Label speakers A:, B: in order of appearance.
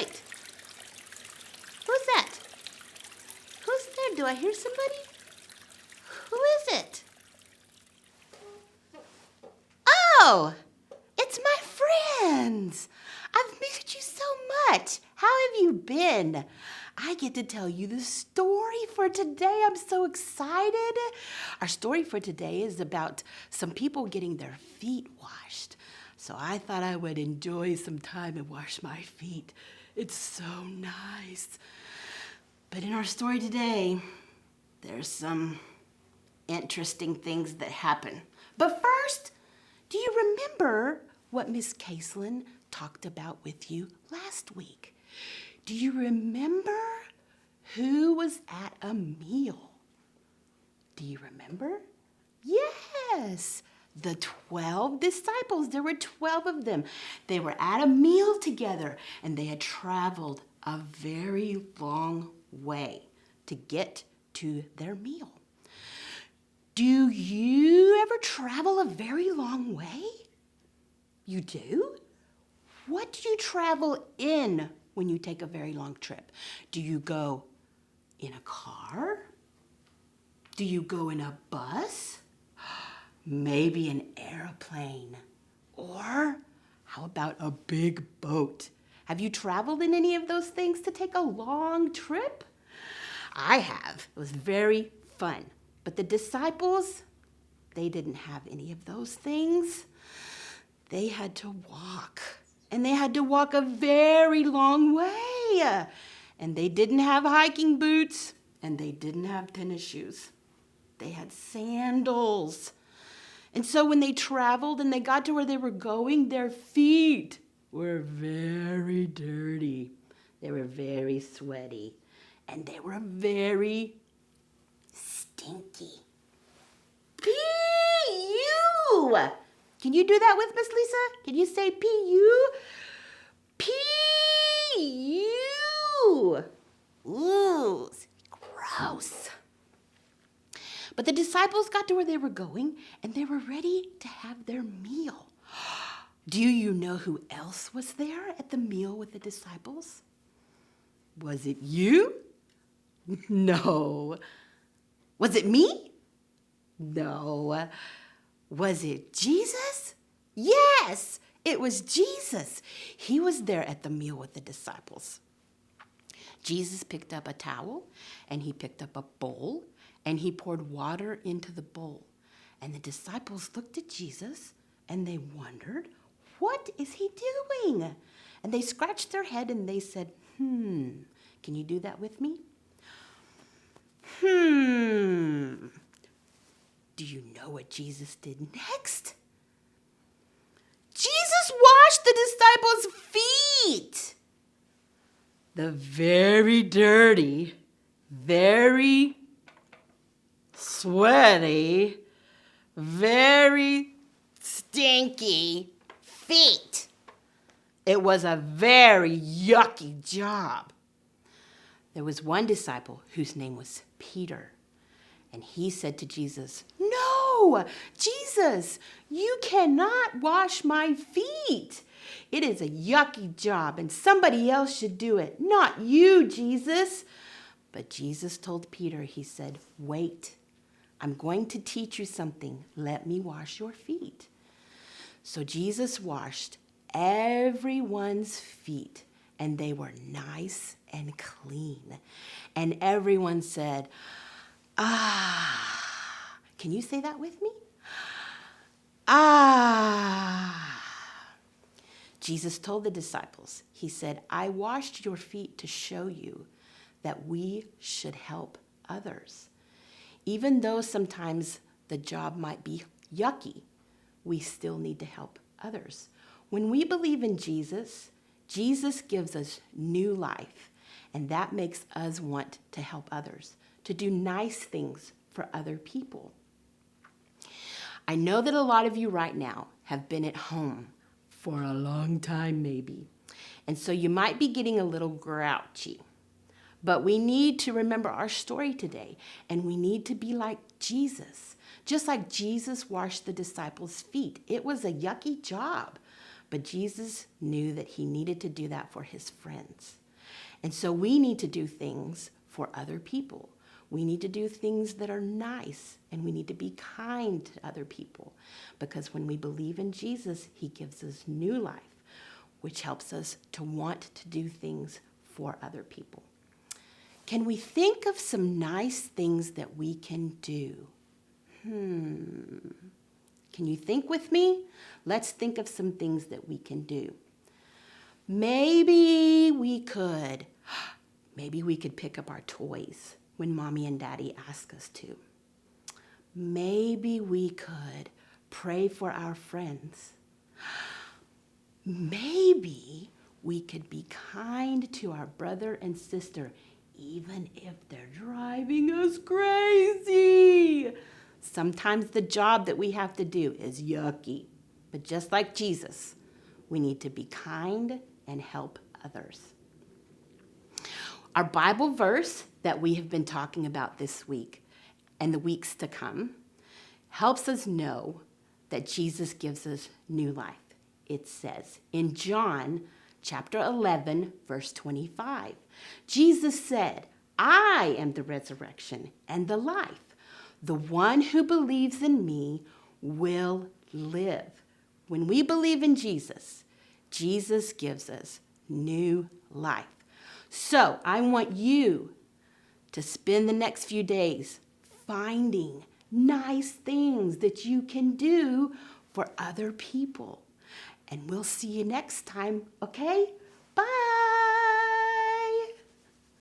A: Wait, who's that? Who's there? Do I hear somebody? Who is it? Oh, it's my friends. I've missed you so much. How have you been? I get to tell you the story for today. I'm so excited. Our story for today is about some people getting their feet washed. So I thought I would enjoy some time and wash my feet. It's so nice. But in our story today, there's some interesting things that happen. But first, do you remember what Miss Caselin talked about with you last week? Do you remember who was at a meal? Do you remember? Yes, the 12 disciples. There were 12 of them. They were at a meal together, and they had traveled a very long way to get to their meal. Do you ever travel a very long way? You do? What do you travel in when you take a very long trip? Do you go in a car? Do you go in a bus? Maybe an airplane? Or how about a big boat? Have you traveled in any of those things to take a long trip? I have. It was very fun. But the disciples, they didn't have any of those things. They had to walk. And they had to walk a very long way. And they didn't have hiking boots. And they didn't have tennis shoes. They had sandals. And so when they traveled and they got to where they were going, their feet were very dirty. They were very sweaty. And they were very stinky. P-U! Can you do that with Miss Lisa? Can you say P-U? P-U! Ooh, gross. But the disciples got to where they were going, and they were ready to have their meal. Do you know who else was there at the meal with the disciples? Was it you? No. Was it me? No. Was it Jesus? Yes, it was Jesus. He was there at the meal with the disciples. Jesus picked up a towel, and he picked up a bowl, and he poured water into the bowl. And the disciples looked at Jesus, and they wondered, what is he doing? And they scratched their head, and they said, can you do that with me? Do you know what Jesus did next? Jesus washed the disciples' feet. The very dirty, very sweaty, very stinky feet. It was a very yucky job. There was one disciple whose name was Peter, and he said to Jesus, "No, Jesus, you cannot wash my feet. It is a yucky job, and somebody else should do it, not you, Jesus." But Jesus told Peter, he said, "Wait, I'm going to teach you something. Let me wash your feet." So Jesus washed everyone's feet, and they were nice and clean. And everyone said, "Ah." Can you say that with me? Ah. Jesus told the disciples, he said, "I washed your feet to show you that we should help others. Even though sometimes the job might be yucky, we still need to help others." When we believe in Jesus, Jesus gives us new life, and that makes us want to help others, to do nice things for other people. I know that a lot of you right now have been at home for a long time maybe, and so you might be getting a little grouchy. But we need to remember our story today, and we need to be like Jesus. Just like Jesus washed the disciples' feet. It was a yucky job, But Jesus knew that he needed to do that for his friends. And so we need to do things for other people. We need to do things that are nice, and we need to be kind to other people. Because when we believe in Jesus, he gives us new life, which helps us to want to do things for other people. Can we think of some nice things that we can do? Can you think with me? Let's think of some things that we can do. Maybe we could pick up our toys when Mommy and Daddy ask us to. Maybe we could pray for our friends. Maybe we could be kind to our brother and sister, even if they're driving us crazy. Sometimes the job that we have to do is yucky, but just like Jesus, we need to be kind and help others. Our Bible verse that we have been talking about this week and the weeks to come helps us know that Jesus gives us new life. It says in John chapter 11, verse 25, Jesus said, "I am the resurrection and the life. The one who believes in me will live." When we believe in Jesus, Jesus gives us new life. So I want you to spend the next few days finding nice things that you can do for other people. And we'll see you next time, okay? Bye.